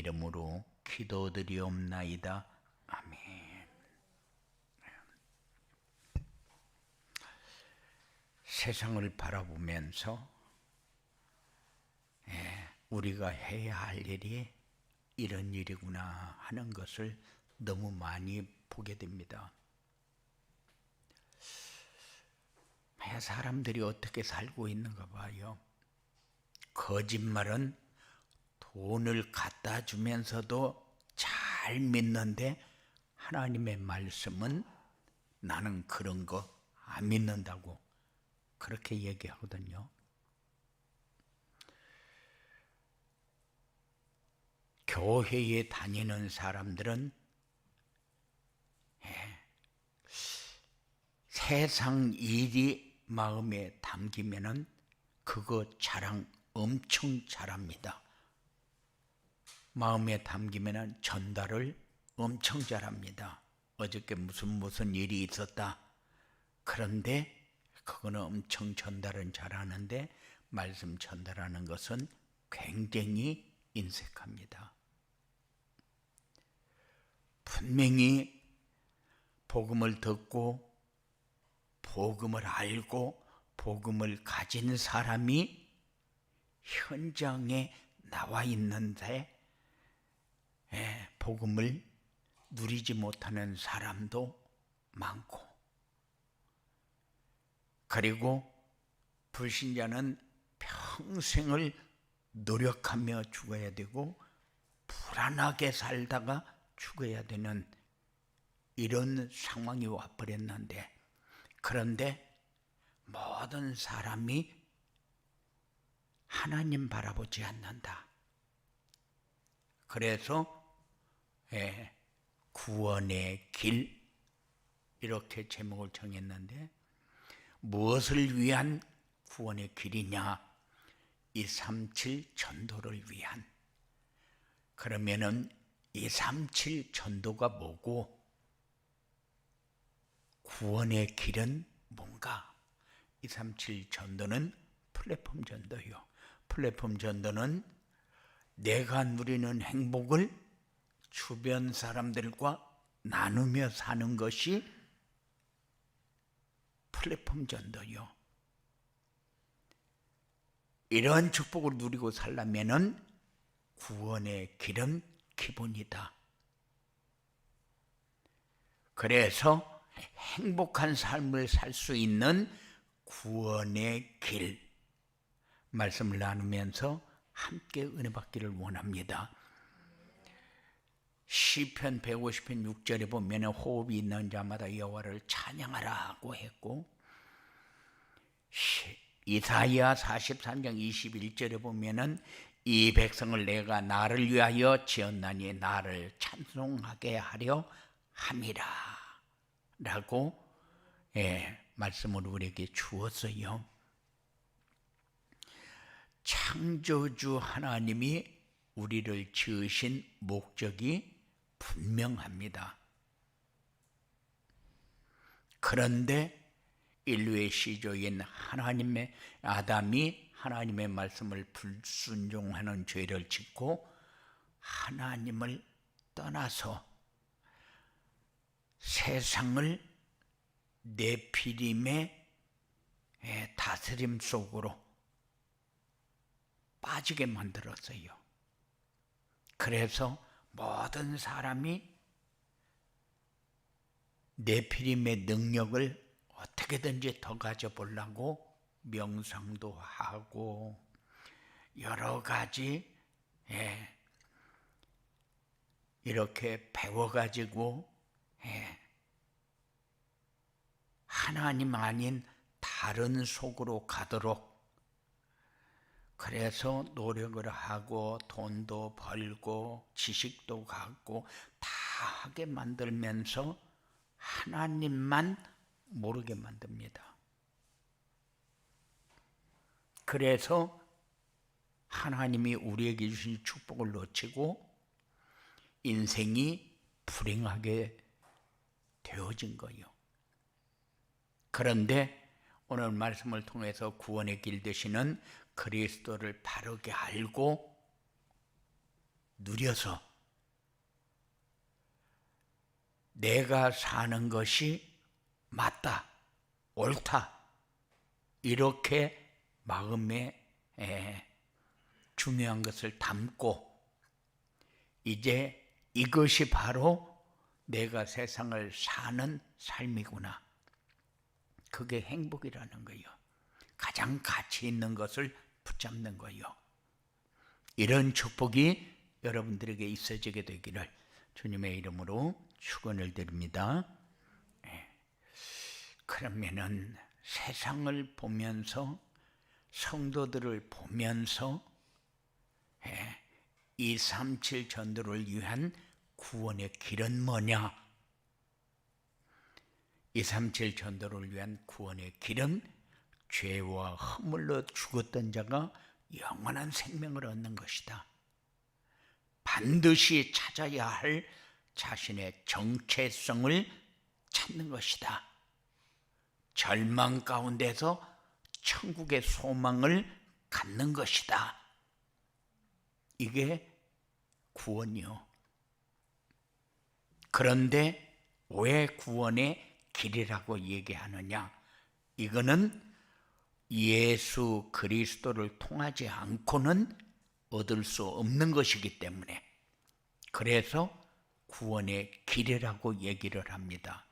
이름으로 기도드리옵나이다. 아멘. 세상을 바라보면서 우리가 해야 할 일이 이런 일이구나 하는 것을 너무 많이 보게 됩니다. 사람들이 어떻게 살고 있는가 봐요. 거짓말은 돈을 갖다 주면서도 잘 믿는데 하나님의 말씀은 나는 그런 거 안 믿는다고 그렇게 얘기하거든요. 교회에 다니는 사람들은 세상 일이 마음에 담기면은 그거 자랑 엄청 잘합니다. 마음에 담기면은 전달을 엄청 잘합니다. 어저께 무슨 일이 있었다. 그런데 그거는 엄청 전달은 잘하는데 말씀 전달하는 것은 굉장히 인색합니다. 분명히 복음을 듣고 복음을 알고 복음을 가진 사람이 현장에 나와 있는데 복음을 누리지 못하는 사람도 많고, 그리고 불신자는 평생을 노력하며 죽어야 되고 불안하게 살다가 죽어야 되는 이런 상황이 와버렸는데, 그런데 모든 사람이 하나님 바라보지 않는다. 그래서 구원의 길 이렇게 제목을 정했는데, 무엇을 위한 구원의 길이냐? 237 전도를 위한. 그러면은 237 전도가 뭐고 구원의 길은 뭔가? 237 전도는 플랫폼 전도요. 플랫폼 전도는 내가 누리는 행복을 주변 사람들과 나누며 사는 것이 플랫폼 전도요. 이런 축복을 누리고 살려면은 구원의 길은 기본이다. 그래서 행복한 삶을 살 수 있는 구원의 길 말씀을 나누면서 함께 은혜 받기를 원합니다. 시편 150편 6절에 보면 호흡이 있는 자마다 여호와를 찬양하라고 했고, 이사야 43장 21절에 보면은 이 백성을 내가 나를 위하여 지었나니 나를 찬송하게 하려 함이라 라고 말씀을 우리에게 주었어요. 창조주 하나님이 우리를 지으신 목적이 분명합니다. 그런데 인류의 시조인 하나님의 아담이 하나님의 말씀을 불순종하는 죄를 짓고 하나님을 떠나서 세상을 네피림의 다스림 속으로 빠지게 만들었어요. 그래서 모든 사람이 네피림의 능력을 어떻게든지 더 가져보려고 명상도 하고 여러 가지 이렇게 배워가지고 하나님 아닌 다른 속으로 가도록, 그래서 노력을 하고 돈도 벌고 지식도 갖고 다 하게 만들면서 하나님만 모르게 만듭니다. 그래서 하나님이 우리에게 주신 축복을 놓치고 인생이 불행하게 되어진 거예요. 그런데 오늘 말씀을 통해서 구원의 길 되시는 그리스도를 바르게 알고 누려서 내가 사는 것이 맞다, 옳다, 이렇게 마음에 중요한 것을 담고 이제 이것이 바로 내가 세상을 사는 삶이구나. 그게 행복이라는 거예요. 가장 가치 있는 것을 붙잡는 거예요. 이런 축복이 여러분들에게 있어지게 되기를 주님의 이름으로 축원을 드립니다. 그러면은 세상을 보면서 성도들을 보면서 237 전도를 위한 구원의 길은 뭐냐? 237 전도를 위한 구원의 길은 죄와 허물로 죽었던 자가 영원한 생명을 얻는 것이다. 반드시 찾아야 할 자신의 정체성을 찾는 것이다. 절망 가운데서 천국의 소망을 갖는 것이다. 이게 구원이요. 그런데 왜 구원의 길이라고 얘기하느냐? 이거는 예수 그리스도를 통하지 않고는 얻을 수 없는 것이기 때문에, 그래서 구원의 길이라고 얘기를 합니다.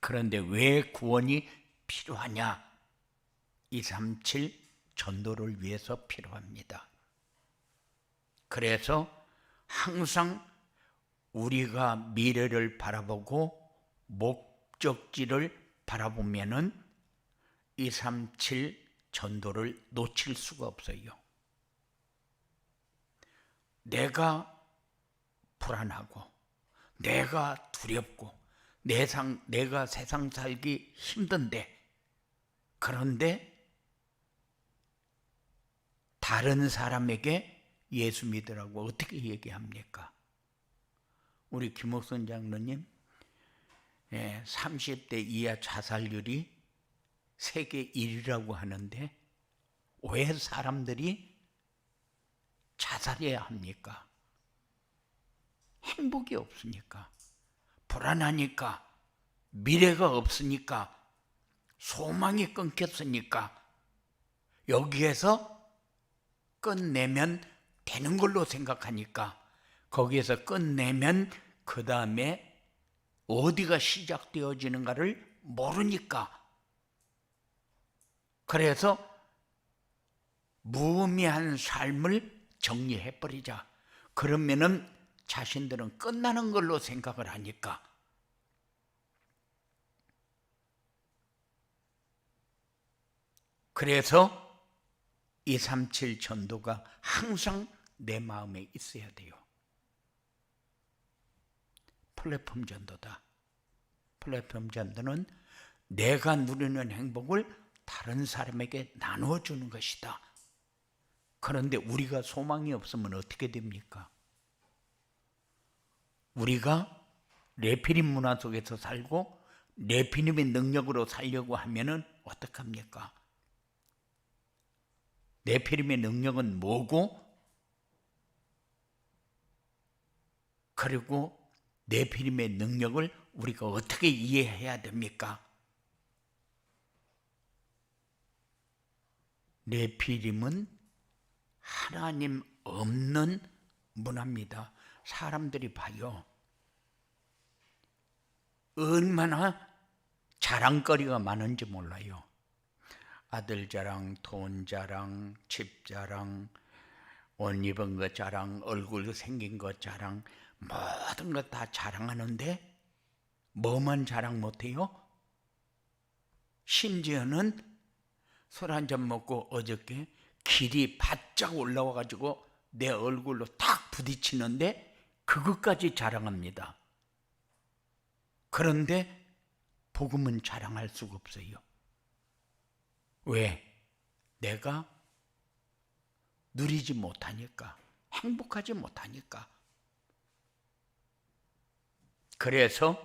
그런데 왜 구원이 필요하냐? 237 전도를 위해서 필요합니다. 그래서 항상 우리가 미래를 바라보고 목적지를 바라보면은 237 전도를 놓칠 수가 없어요. 내가 불안하고 내가 두렵고 내가 세상 살기 힘든데, 그런데 다른 사람에게 예수 믿으라고 어떻게 얘기합니까? 우리 김옥선 장로님 30대 이하 자살률이 세계 1위라고 하는데 왜 사람들이 자살해야 합니까? 행복이 없으니까, 불안하니까, 미래가 없으니까, 소망이 끊겼으니까, 여기에서 끝내면 되는 걸로 생각하니까, 거기에서 끝내면 그 다음에 어디가 시작되어지는가를 모르니까, 그래서 무의미한 삶을 정리해버리자. 그러면은 자신들은 끝나는 걸로 생각을 하니까, 그래서 237 전도가 항상 내 마음에 있어야 돼요. 플랫폼 전도다. 플랫폼 전도는 내가 누리는 행복을 다른 사람에게 나누어 주는 것이다. 그런데 우리가 소망이 없으면 어떻게 됩니까? 우리가 레피림 문화 속에서 살고 레피림의 능력으로 살려고 하면은 어떡합니까? 레피림의 능력은 뭐고, 그리고 네피림의 능력을 우리가 어떻게 이해해야 됩니까? 네피림은 하나님 없는 문화입니다. 사람들이 봐요. 얼마나 자랑거리가 많은지 몰라요. 아들 자랑, 돈 자랑, 집 자랑, 옷 입은 것 자랑, 얼굴 생긴 것 자랑, 모든 것 다 자랑하는데 뭐만 자랑 못해요? 심지어는 술 한잔 먹고 어저께 길이 바짝 올라와가지고 내 얼굴로 탁 부딪히는데 그것까지 자랑합니다. 그런데 복음은 자랑할 수가 없어요. 왜? 내가 누리지 못하니까, 행복하지 못하니까. 그래서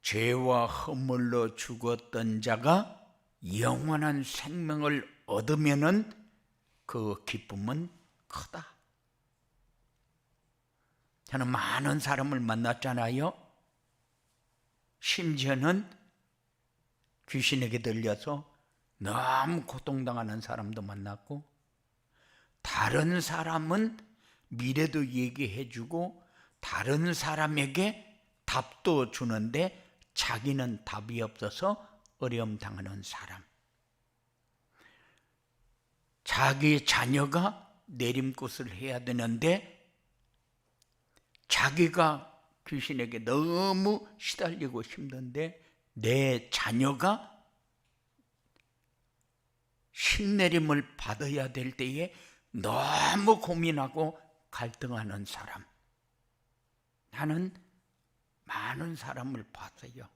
죄와 허물로 죽었던 자가 영원한 생명을 얻으면은 그 기쁨은 크다. 저는 많은 사람을 만났잖아요. 심지어는 귀신에게 들려서 너무 고통당하는 사람도 만났고, 다른 사람은 미래도 얘기해주고 다른 사람에게 답도 주는데 자기는 답이 없어서 어려움 당하는 사람, 자기 자녀가 내림굿을 해야 되는데 자기가 귀신에게 너무 시달리고 힘든데 내 자녀가 신내림을 받아야 될 때에 너무 고민하고 갈등하는 사람, 나는 많은 사람을 봤어요.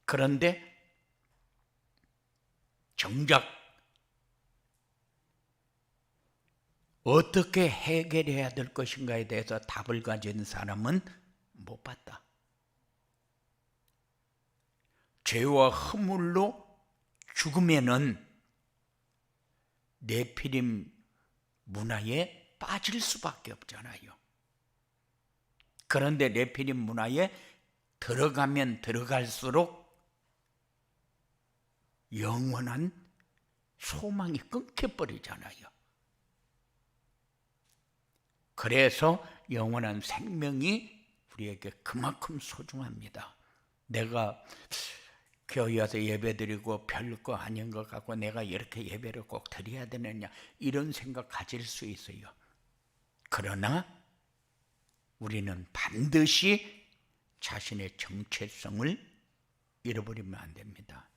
그런데 정작 어떻게 해결해야 될 것인가에 대해서 답을 가진 사람은 못 봤다. 죄와 허물로 죽으면은 네피림 문화에 빠질 수밖에 없잖아요. 그런데 네피림 문화에 들어가면 들어갈수록 영원한 소망이 끊겨버리잖아요. 그래서 영원한 생명이 우리에게 그만큼 소중합니다. 내가 교회 와서 예배드리고 별거 아닌 것 같고 내가 이렇게 예배를 꼭 드려야 되느냐 이런 생각 가질 수 있어요. 그러나 우리는 반드시 자신의 정체성을 잃어버리면 안 됩니다.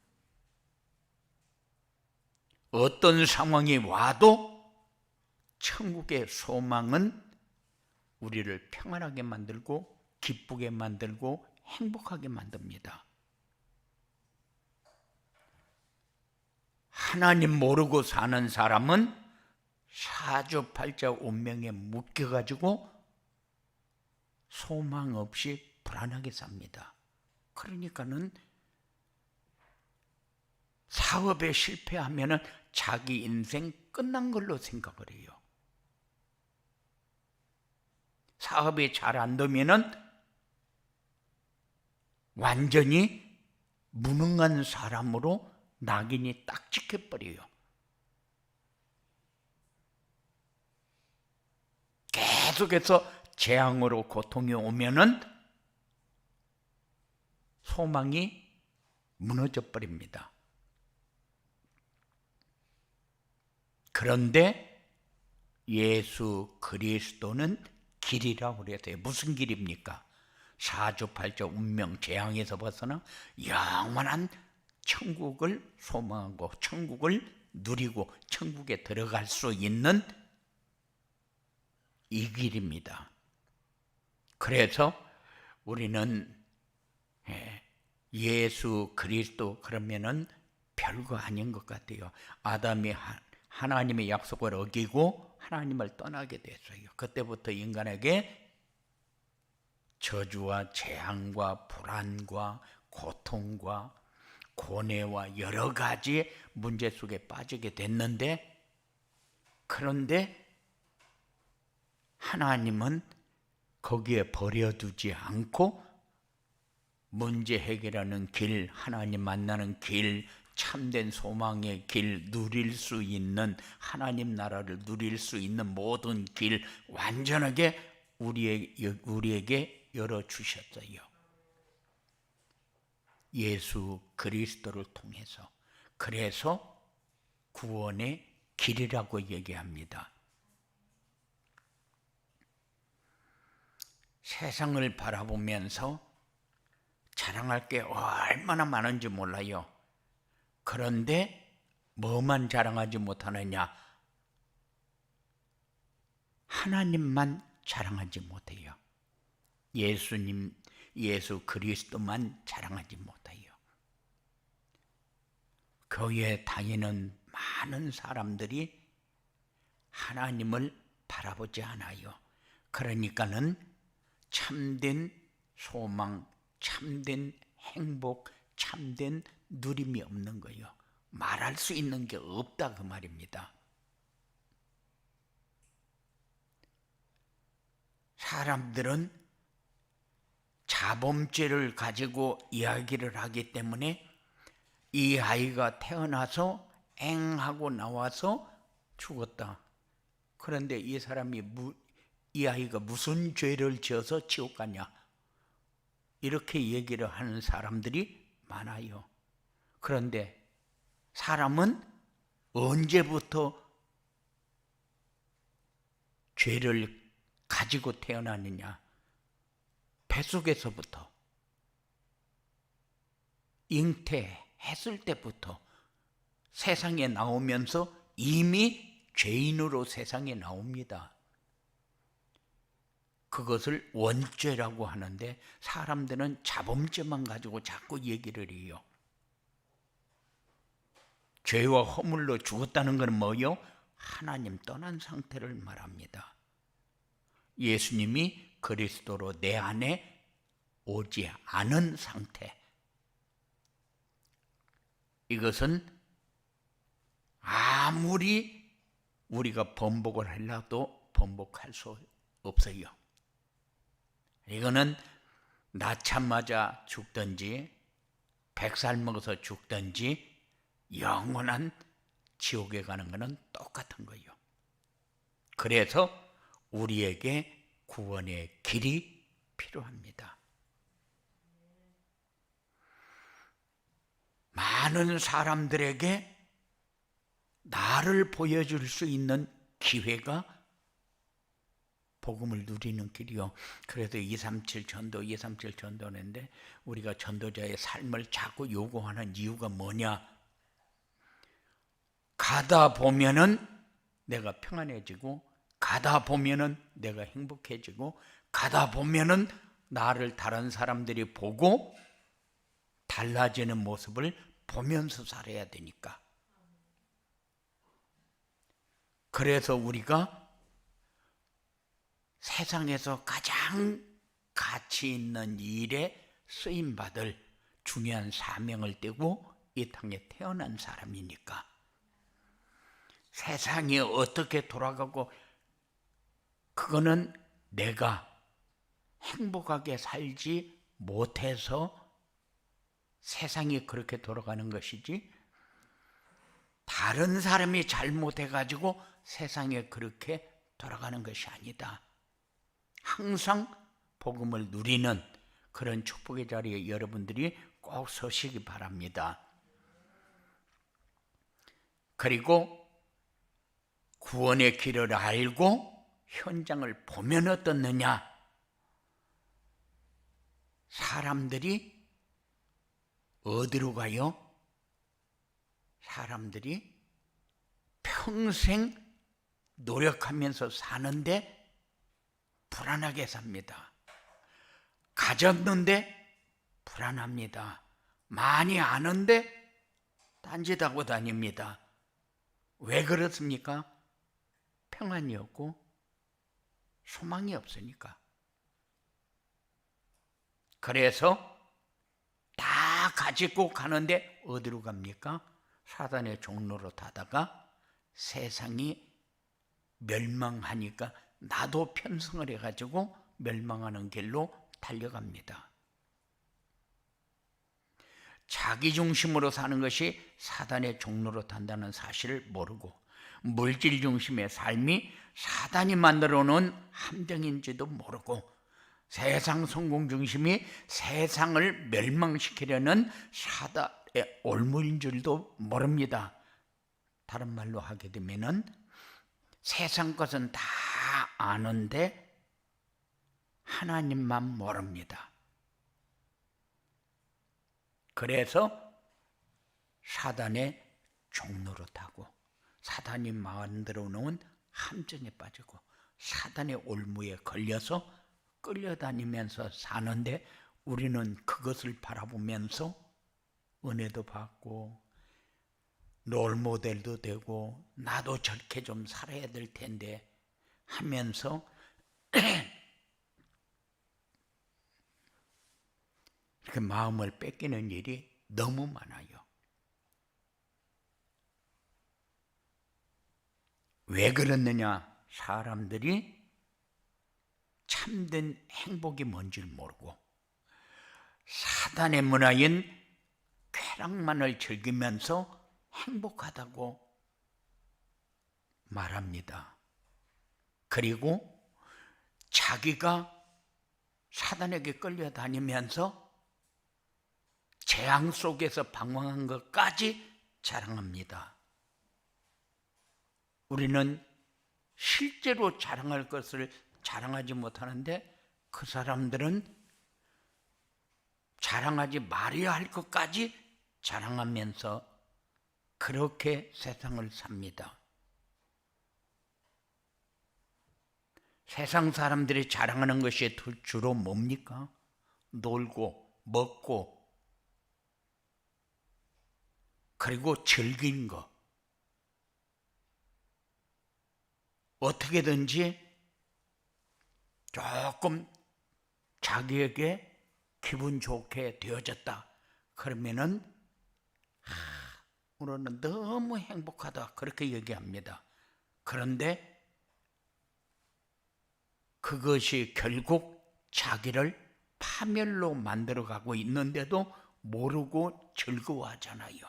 어떤 상황이 와도 천국의 소망은 우리를 평안하게 만들고 기쁘게 만들고 행복하게 만듭니다. 하나님 모르고 사는 사람은 사주팔자 운명에 묶여가지고 소망 없이 불안하게 삽니다. 그러니까는 사업에 실패하면은 자기 인생 끝난 걸로 생각을 해요. 사업이 잘 안 되면은 완전히 무능한 사람으로 낙인이 딱 찍혀버려요. 계속해서 재앙으로 고통이 오면은 소망이 무너져 버립니다. 그런데 예수 그리스도는 길이라고 그랬어요. 무슨 길입니까? 사주팔자 운명 재앙에서 벗어나 영원한 천국을 소망하고 천국을 누리고 천국에 들어갈 수 있는 이 길입니다. 그래서 우리는 예수 그리스도 그러면은 별거 아닌 것 같아요. 아담이 하나님의 약속을 어기고 하나님을 떠나게 됐어요. 그때부터 인간에게 저주와 재앙과 불안과 고통과 고뇌와 여러 가지 문제 속에 빠지게 됐는데, 그런데 하나님은 거기에 버려두지 않고 문제 해결하는 길, 하나님 만나는 길, 참된 소망의 길, 누릴 수 있는 하나님 나라를 누릴 수 있는 모든 길 완전하게 우리에게 열어주셨어요. 예수 그리스도를 통해서. 그래서 구원의 길이라고 얘기합니다. 세상을 바라보면서 자랑할 게 얼마나 많은지 몰라요. 그런데 뭐만 자랑하지 못하느냐? 하나님만 자랑하지 못해요. 예수님, 예수 그리스도만 자랑하지 못해요. 교회에 다니는 많은 사람들이 하나님을 바라보지 않아요. 그러니까는 참된 소망, 참된 행복, 참된 누림이 없는 거예요. 말할 수 있는 게 없다 그 말입니다. 사람들은 자범죄를 가지고 이야기를 하기 때문에 이 아이가 태어나서 엥 하고 나와서 죽었다. 그런데 이 아이가 무슨 죄를 지어서 지옥 가냐, 이렇게 얘기를 하는 사람들이 많아요. 그런데 사람은 언제부터 죄를 가지고 태어났느냐? 뱃속에서부터, 잉태했을 때부터 세상에 나오면서 이미 죄인으로 세상에 나옵니다. 그것을 원죄라고 하는데 사람들은 자범죄만 가지고 자꾸 얘기를 해요. 죄와 허물로 죽었다는 것은 뭐요? 하나님 떠난 상태를 말합니다. 예수님이 그리스도로 내 안에 오지 않은 상태. 이것은 아무리 우리가 번복을 하려도 번복할 수 없어요. 이거는 낳자마자 죽든지 100살 먹어서 죽든지 영원한 지옥에 가는 것은 똑같은 거예요. 그래서 우리에게 구원의 길이 필요합니다. 많은 사람들에게 나를 보여줄 수 있는 기회가 복음을 누리는 길이요. 그래서 237 전도하는데 우리가 전도자의 삶을 자꾸 요구하는 이유가 뭐냐? 가다 보면은 내가 평안해지고, 가다 보면은 내가 행복해지고, 가다 보면은 나를 다른 사람들이 보고 달라지는 모습을 보면서 살아야 되니까. 그래서 우리가 세상에서 가장 가치 있는 일에 쓰임받을 중요한 사명을 띠고 이 땅에 태어난 사람이니까 세상이 어떻게 돌아가고, 그거는 내가 행복하게 살지 못해서 세상이 그렇게 돌아가는 것이지, 다른 사람이 잘못해가지고 세상에 그렇게 돌아가는 것이 아니다. 항상 복음을 누리는 그런 축복의 자리에 여러분들이 꼭 서시기 바랍니다. 그리고 구원의 길을 알고 현장을 보면 어떻느냐? 사람들이 어디로 가요? 사람들이 평생 노력하면서 사는데 불안하게 삽니다. 가졌는데 불안합니다. 많이 아는데 딴짓하고 다닙니다. 왜 그렇습니까? 평안이 없고 소망이 없으니까. 그래서 다 가지고 가는데 어디로 갑니까? 사단의 종로로 타다가 세상이 멸망하니까 나도 편승을 해가지고 멸망하는 길로 달려갑니다. 자기 중심으로 사는 것이 사단의 종로로 탄다는 사실을 모르고, 물질 중심의 삶이 사단이 만들어 놓은 함정인지도 모르고, 세상 성공 중심이 세상을 멸망시키려는 사단의 올무인 줄도 모릅니다. 다른 말로 하게 되면은 세상 것은 다 아는데 하나님만 모릅니다. 그래서 사단의 종로로 타고 사단이 만들어 놓은 함정에 빠지고 사단의 올무에 걸려서 끌려다니면서 사는데, 우리는 그것을 바라보면서 은혜도 받고 롤모델도 되고 나도 저렇게 좀 살아야 될 텐데 하면서 이렇게 마음을 뺏기는 일이 너무 많아요. 왜 그렇느냐? 사람들이 참된 행복이 뭔지를 모르고 사단의 문화인 쾌락만을 즐기면서 행복하다고 말합니다. 그리고 자기가 사단에게 끌려다니면서 재앙 속에서 방황한 것까지 자랑합니다. 우리는 실제로 자랑할 것을 자랑하지 못하는데 그 사람들은 자랑하지 말아야 할 것까지 자랑하면서 그렇게 세상을 삽니다. 세상 사람들이 자랑하는 것이 주로 뭡니까? 놀고 먹고 그리고 즐긴 거. 어떻게든지 조금 자기에게 기분 좋게 되어졌다. 그러면은 오늘은 너무 행복하다. 그렇게 얘기합니다. 그런데 그것이 결국 자기를 파멸로 만들어가고 있는데도 모르고 즐거워하잖아요.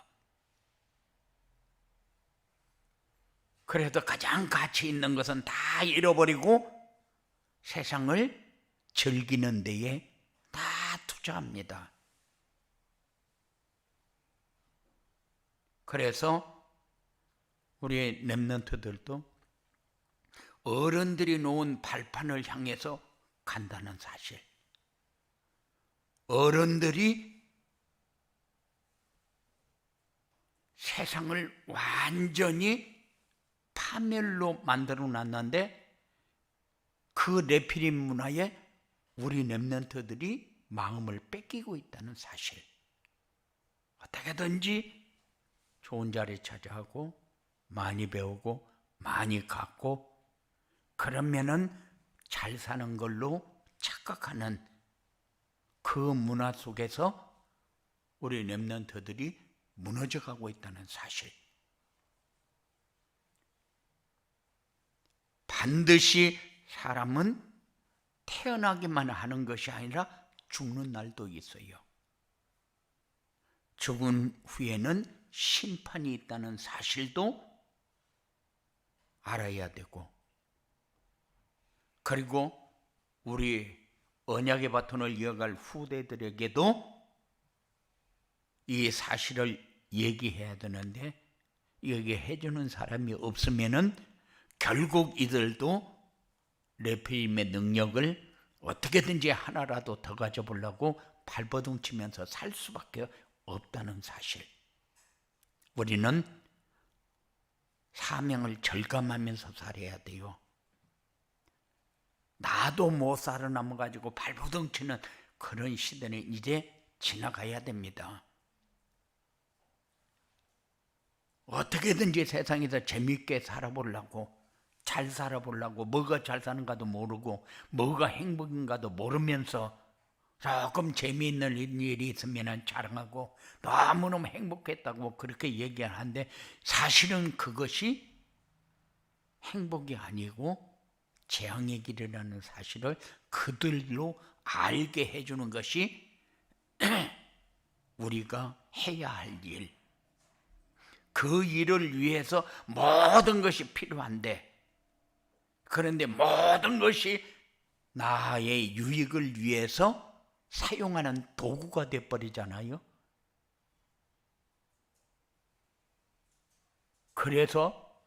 그래도 가장 가치 있는 것은 다 잃어버리고 세상을 즐기는 데에 다 투자합니다. 그래서 우리 렘넌트들도 어른들이 놓은 발판을 향해서 간다는 사실, 어른들이 세상을 완전히 파멸로 만들어 놨는데 그 네피림 문화에 우리 렘넌트들이 마음을 뺏기고 있다는 사실. 어떻게든지 좋은 자리 차지하고 많이 배우고 많이 갖고 그러면은 잘 사는 걸로 착각하는 그 문화 속에서 우리 렘넌트들이 무너져가고 있다는 사실. 반드시 사람은 태어나기만 하는 것이 아니라 죽는 날도 있어요. 죽은 후에는 심판이 있다는 사실도 알아야 되고, 그리고 우리 언약의 바톤을 이어갈 후대들에게도 이 사실을 얘기해야 되는데 얘기해 주는 사람이 없으면은 결국 이들도 레피림의 능력을 어떻게든지 하나라도 더 가져보려고 발버둥 치면서 살 수밖에 없다는 사실. 우리는 사명을 절감하면서 살아야 돼요. 나도 못 살아남아 가지고 발버둥 치는 그런 시대는 이제 지나가야 됩니다. 어떻게든지 세상에서 재밌게 살아보려고, 잘 살아보려고, 뭐가 잘 사는가도 모르고 뭐가 행복인가도 모르면서 조금 재미있는 일이 있으면 자랑하고 너무너무 행복했다고 그렇게 얘기하는데 사실은 그것이 행복이 아니고 재앙의 길이라는 사실을 그들로 알게 해주는 것이 우리가 해야 할 일. 그 일을 위해서 모든 것이 필요한데, 그런데 모든 것이 나의 유익을 위해서 사용하는 도구가 되어버리잖아요. 그래서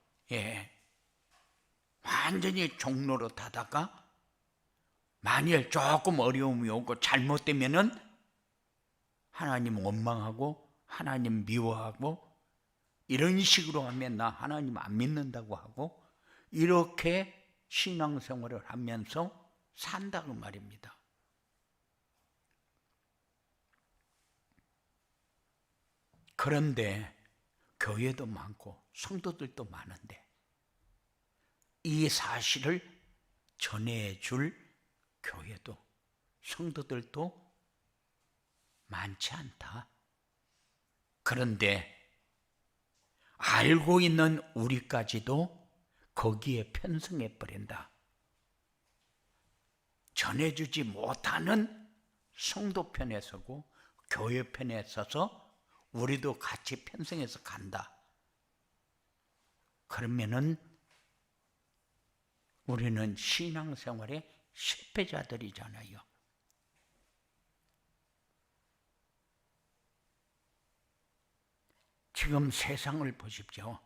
완전히 종로로 타다가 만일 조금 어려움이 오고 잘못되면은 하나님 원망하고 하나님 미워하고 이런 식으로 하면 나 하나님 안 믿는다고 하고 이렇게 신앙생활을 하면서 산다고 말입니다. 그런데 교회도 많고 성도들도 많은데 이 사실을 전해줄 교회도 성도들도 많지 않다. 그런데 알고 있는 우리까지도 거기에 편승해 버린다. 전해주지 못하는 성도 편에 서고 교회 편에 서서 우리도 같이 편성해서 간다. 그러면은 우리는 신앙생활의 실패자들이잖아요. 지금 세상을 보십시오.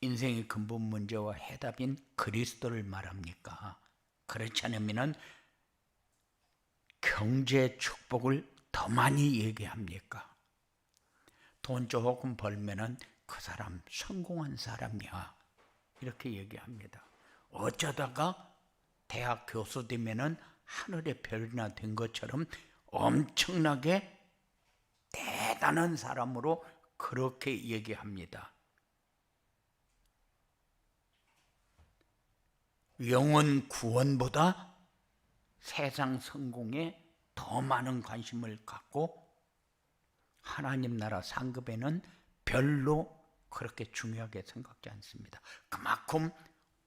인생의 근본 문제와 해답인 그리스도를 말합니까? 그렇지 않으면 경제 축복을 더 많이 얘기합니까? 돈 조금 벌면은 그 사람 성공한 사람이야, 이렇게 얘기합니다. 어쩌다가 대학 교수 되면은 하늘의 별이나 된 것처럼 엄청나게 대단한 사람으로 그렇게 얘기합니다. 영혼 구원보다 세상 성공에 더 많은 관심을 갖고 하나님 나라 상급에는 별로 그렇게 중요하게 생각지 않습니다. 그만큼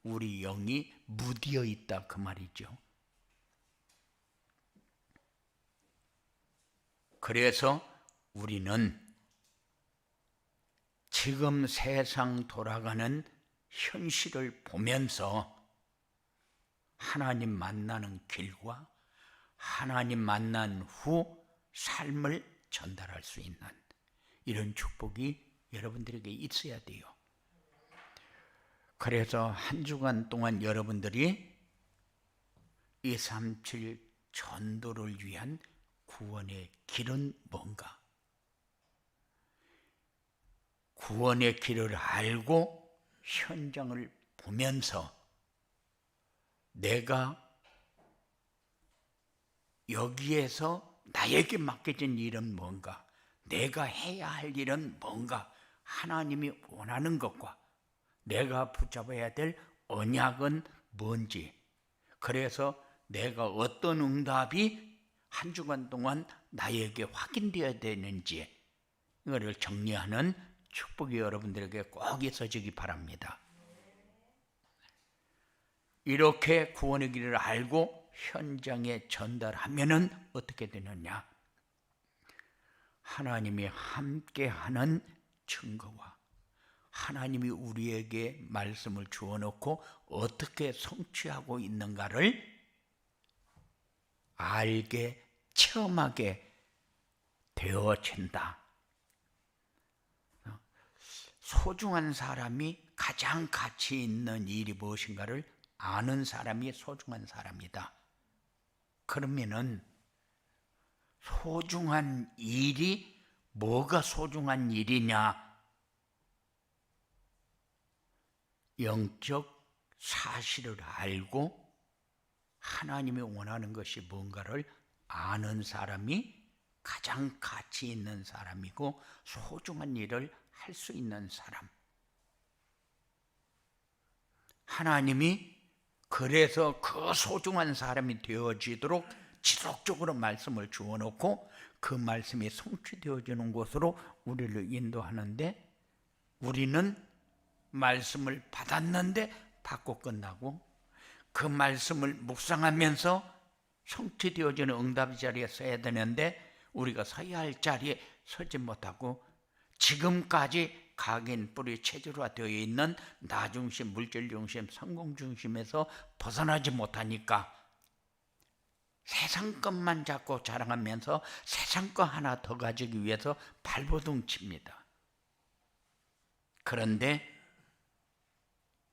우리 영이 무디어 있다, 그 말이죠. 그래서 우리는 지금 세상 돌아가는 현실을 보면서 하나님 만나는 길과 하나님 만난 후 삶을 전달할 수 있는 이런 축복이 여러분들에게 있어야 돼요. 그래서 한 주간 동안 여러분들이 237 전도를 위한 구원의 길은 뭔가? 구원의 길을 알고 현장을 보면서 내가 여기에서 나에게 맡겨진 일은 뭔가? 내가 해야 할 일은 뭔가? 하나님이 원하는 것과 내가 붙잡아야 될 언약은 뭔지, 그래서 내가 어떤 응답이 한 주간 동안 나에게 확인되어야 되는지, 이거를 정리하는 축복이 여러분들에게 꼭 있어지기 바랍니다. 이렇게 구원의 길을 알고 현장에 전달하면은 어떻게 되느냐? 하나님이 함께하는 증거와 하나님이 우리에게 말씀을 주어놓고 어떻게 성취하고 있는가를 알게, 체험하게 되어진다. 소중한 사람이 가장 가치 있는 일이 무엇인가를 아는 사람이 소중한 사람이다. 그러면은 소중한 일이 뭐가 소중한 일이냐? 영적 사실을 알고 하나님이 원하는 것이 뭔가를 아는 사람이 가장 가치 있는 사람이고 소중한 일을 할 수 있는 사람. 하나님이 그래서 그 소중한 사람이 되어지도록 지속적으로 말씀을 주어놓고 그 말씀이 성취되어지는 곳으로 우리를 인도하는데, 우리는 말씀을 받았는데 받고 끝나고 그 말씀을 묵상하면서 성취되어지는 응답 자리에 서야 되는데 우리가 서야 할 자리에 서지 못하고 지금까지 각인 뿌리 체질화되어 있는 나중심, 물질중심, 성공중심에서 벗어나지 못하니까 세상 것만 잡고 자랑하면서 세상 것 하나 더 가지기 위해서 발버둥 칩니다. 그런데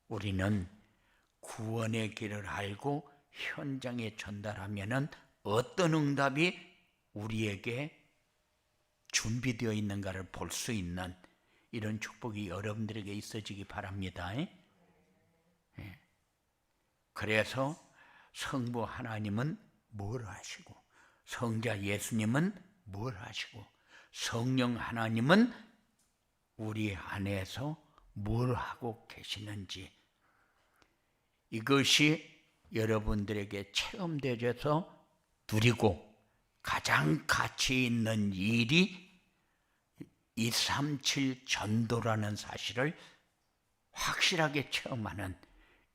우리는 구원의 길을 알고 현장에 전달하면은 어떤 응답이 우리에게 준비되어 있는가를 볼 수 있는 이런 축복이 여러분들에게 있어지기 바랍니다. 그래서 성부 하나님은 뭘 하시고, 성자 예수님은 뭘 하시고, 성령 하나님은 우리 안에서 뭘 하고 계시는지, 이것이 여러분들에게 체험되어서 누리고 가장 가치 있는 일이 237 전도라는 사실을 확실하게 체험하는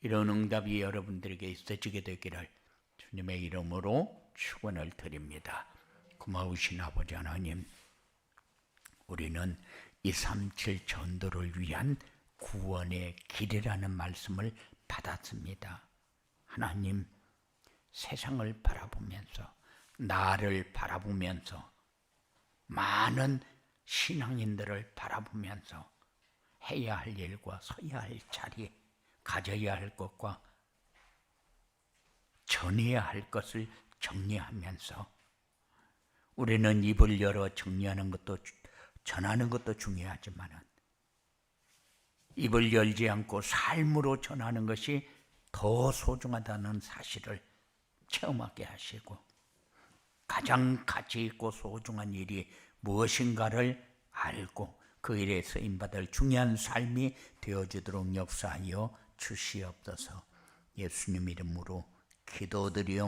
이런 응답이 여러분들에게 있어지게 되기를 주님의 이름으로 축원을 드립니다. 고마우신 아버지 하나님, 우리는 237 전도를 위한 구원의 길이라는 말씀을 받았습니다. 하나님, 세상을 바라보면서, 나를 바라보면서, 많은 신앙인들을 바라보면서 해야 할 일과 서야 할 자리, 가져야 할 것과 전해야 할 것을 정리하면서, 우리는 입을 열어 정리하는 것도 전하는 것도 중요하지만 입을 열지 않고 삶으로 전하는 것이 더 소중하다는 사실을 체험하게 하시고, 가장 가치 있고 소중한 일이 무엇인가를 알고 그 일에 쓰임받을 중요한 삶이 되어주도록 역사하여 주시옵소서. 예수님 이름으로 기도드리옵나이다.